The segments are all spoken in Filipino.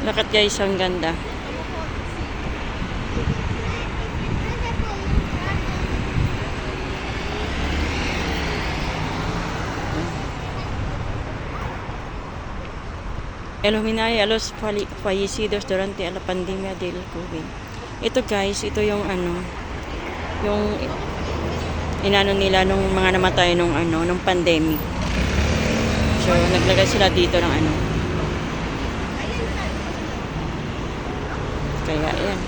Lakat guys, ang ganda. Eliminay a los fallecidos durante la pandemia del COVID. Ito guys, ito yung yung inano nila nung mga namatay nung nung pandemic. So, naglagay sila dito ng Kaya, ayan.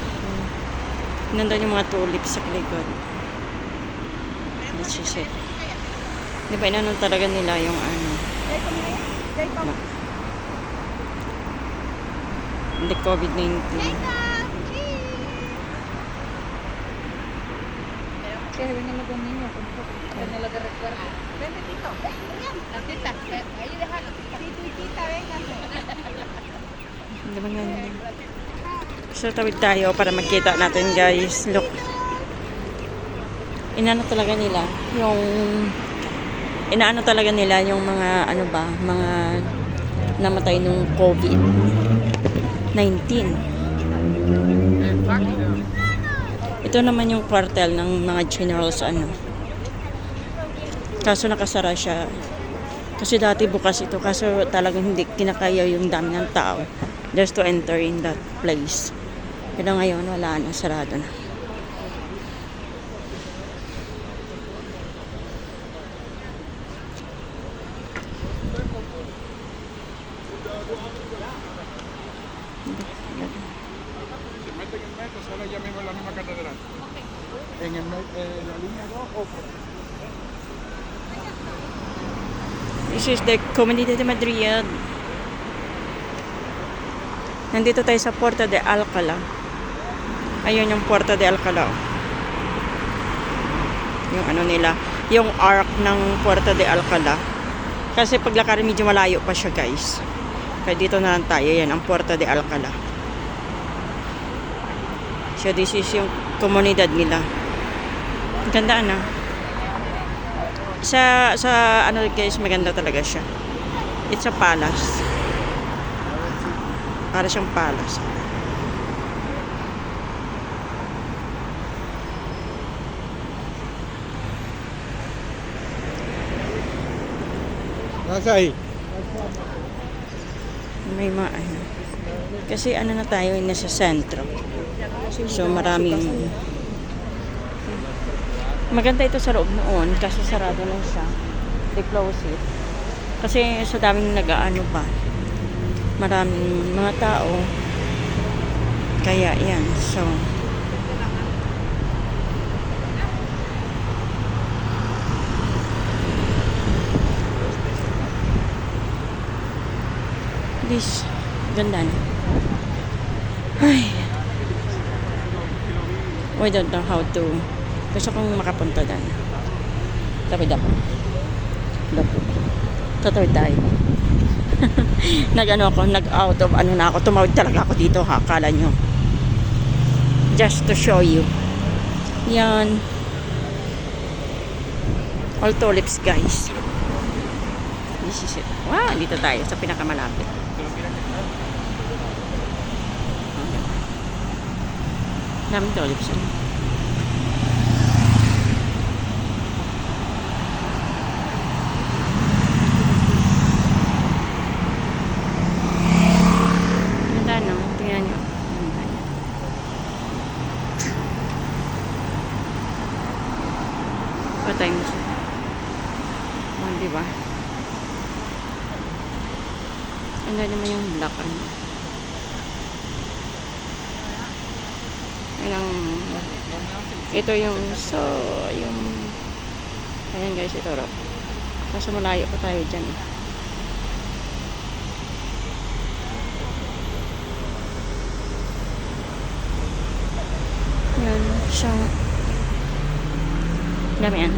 Nandun yung mga tulips sa likod. Let's just say. Di ba, inano talaga nila yung the COVID-19. Kaya rin naman kung ninyo, kung nalaga recuerdo. Vente, tito. La tita. Ahí déjalo. Tito y tita, vengan. Hindi ba nga nila? So, tawid tayo para makita natin guys. Look. Inaano talaga nila yung mga mga namatay nung COVID-19. Ito naman yung kwartel ng mga generals Kaso nakasara siya. Kasi dati bukas ito. Kaso talagang hindi kinakaya yung dami ng tao just to enter in that place. Pero ngayon wala na. Sarado na. Solo ya mismo en la misma catedral. En la línea 2 o por This is the Comunidad de Madrid. Nandito tayo sa Puerta de Alcalá. Ayun yung Puerta de Alcalá. Yung nila, yung arc ng Puerta de Alcalá. Kasi paglakarin medyo malayo pa siya guys. Kaya dito na lang tayo. Yan ang Puerta de Alcalá. So this is yung komunidad nila. Ganda Sa guys, maganda talaga siya. It's a palace. Para siyang palace. Nasa ahí. May mga Kasi na tayo, nasa sentro. So maraming maganda ito sa loob noon kasi sarado na siya. They close it. Kasi sa daming pa. Maraming mga tao. Kaya yan. So this ganda na. Ay. I don't know how to. Gusto kong makapunta doon. Tawid ako. Tatawid tayo. Nag-out of na ako. Tumawid talaga ako dito ha. Akala nyo. Just to show you. Yan. All tulips guys. This is it. Wow, dito tayo sa pinakamalapit. Daming tulips. Ganda no? Tingnan nyo. Patay mo siya. Diba? Ganda naman yung black ito yung ayan guys, ito rock. Kaso malayo pa tayo dyan yan siyang dami yan.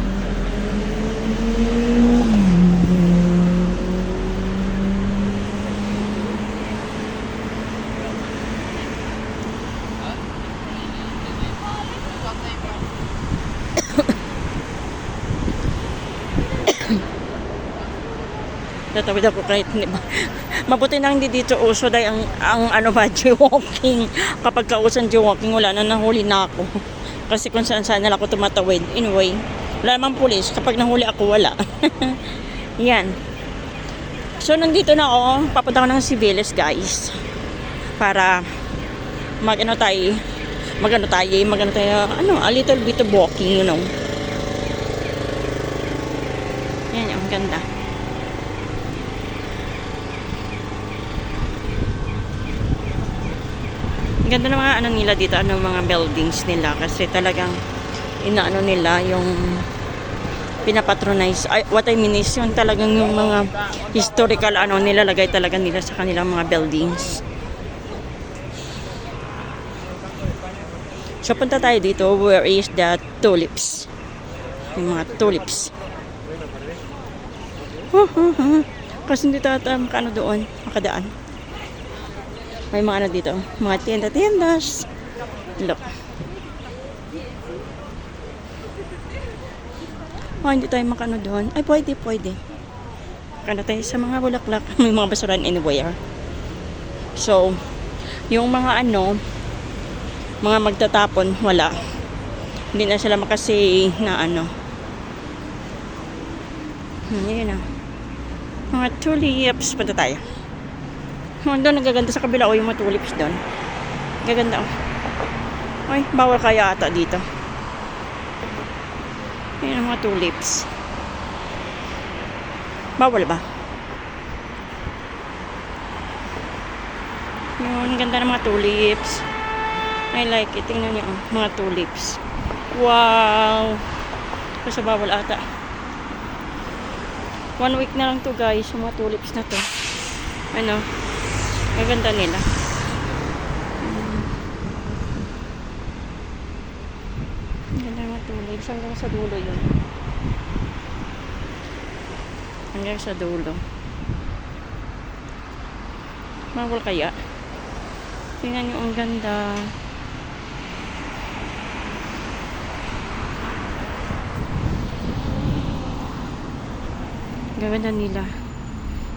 Tatawid ako kahit hindi ba. Mabuti na hindi dito uso dahil ang ano ba, jaywalking. Kapag kausan jaywalking, wala na, nahuli na ako. Kasi kung saan saan na ako tumatawid. Anyway, wala namang pulis. Kapag nahuli ako, wala. Yan. So, nandito na ako. Papunta ko ng Cibeles, guys. Para magano tayo, a little bit of walking, you know. Yan, ang ganda. Ang ganda ng mga ano nila dito, mga buildings nila kasi talagang inaano nila yung pinapatronize. What I mean is yung talagang yung mga historical nilalagay talaga nila sa kanilang mga buildings. So punta tayo dito, where is the tulips? Yung mga tulips. Kasi hindi tayo makano doon, makadaan. May mga ano dito, mga tienda-tiendas. Look. Oh, hindi tayo makano doon. Ay, pwede. Makano tayo sa mga bulaklak. May mga basuran anywhere. So, yung mga mga magtatapon, wala. Hindi na sila makasi na Yan na. Mga tulips. Punta tayo. Doon nagaganda sa kabila yung mga tulips doon. Gaganda Ay, bawal kaya ata dito. Ayan ang mga tulips. Bawal ba? Yun, ganda ng mga tulips. I like it. Tingnan niyo, mga tulips. Wow! Kasi bawal ata. 1 week na lang to guys, yung mga tulips na to. Maganda nila. Ganda ng mga tulips. Hanggang sa dulo yun. Hanggang sa dulo. Bawal kaya? Tingnan nyo, ang ganda. Gaganda nila.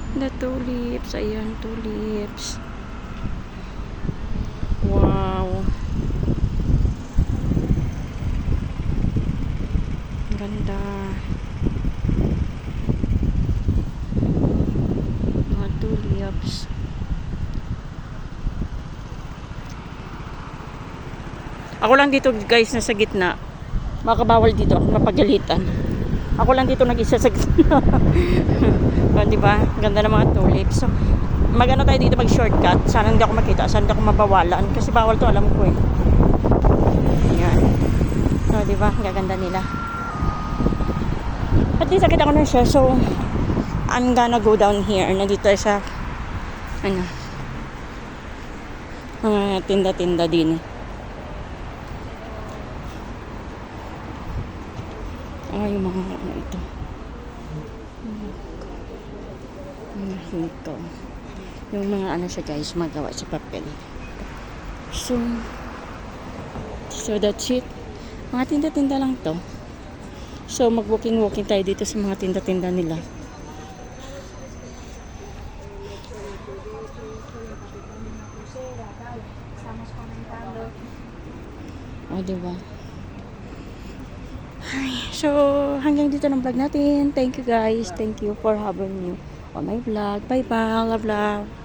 The tulips. Ayan, tulips. Wow. Ganda. Mga tulips. Ako lang dito guys, nasa gitna. Makabawal dito ako mapagalitan. Ako lang dito nag-isa sa gitna. O, diba? Ganda ng mga tulips. So, magano tayo dito mag-shortcut. Sana hindi ako makita. Sana hindi ako mabawalan. Kasi bawal to, alam ko eh. Ayan. O, diba? Gaganda nila. At least nakita ko na siya. So, I'm gonna go down here. Nandito tayo sa mga tinda-tinda din eh. Yung mga ito. Ito. Yung mga siya guys, magawa sa papel. So that's it. Mga tinda-tinda lang to. So mag-walking tayo dito sa mga tinda-tinda nila. O, diba? So, hanggang dito ng vlog natin. Thank you guys. Thank you for having me on my vlog. Bye-bye. Love.